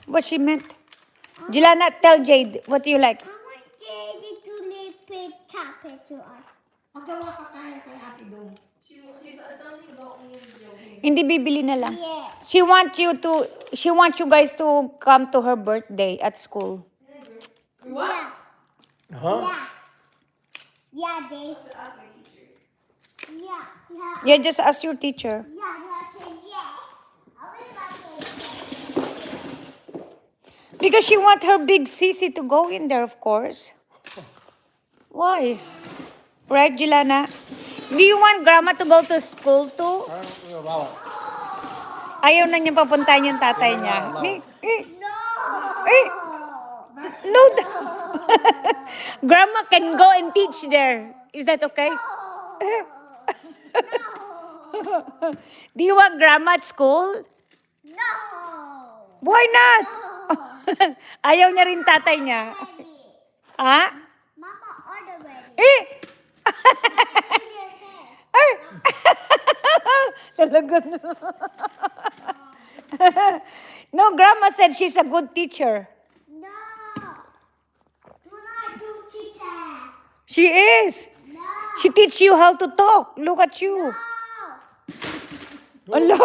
what she meant. Jilana, tell Jade, what do you like? I want Jade to live chocolate to us. Magawa ka kaya kay Ate Dong. She's only about me and Joey. Hindi bibili na lang. Yeah. She wants you guys to come to her birthday at school. What? Yeah. Huh? Yeah. Yeah, Jade. Ask my teacher. Yeah. Yeah. Yeah, just ask your teacher. Yeah, yeah. I will not Because she want her big sissy to go in there, of course. Why? Right, Jilana? Do you want grandma to go to school too? I don't know about it. Ayaw na niya papuntahan yung tatay niya. No. No. No. Grandma can go and teach there. Is that okay? Do you want grandma at school? No. Why not? Ayaw niya rin tatay niya. Ha? Mama order ready. Eh! Ay! Talaga na. No, grandma said she's a good teacher. No. You're not a good teacher. She is. No. She teach you how to talk. Look at you. No. Allah.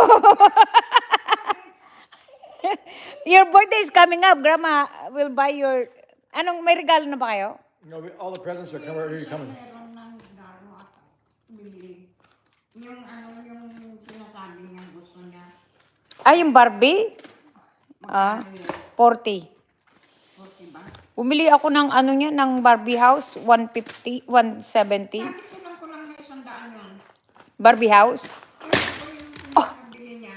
Your birthday is coming up. Grandma will buy your... Anong, may regalo na ba kayo? No, all the presents are coming. Meron ng regalo at bibili. Yung yung sinasabi niya gusto niya. Ah, yung Barbie? Ah, 40. Okay ba? Bumili ako ng ano niya, ng Barbie house, 150, 170. Sabi ko lang na 100 yun. Barbie house? Ito yung pinabili niya.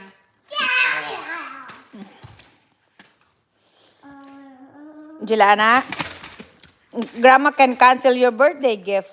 Jilana, Grandma can cancel your birthday gift.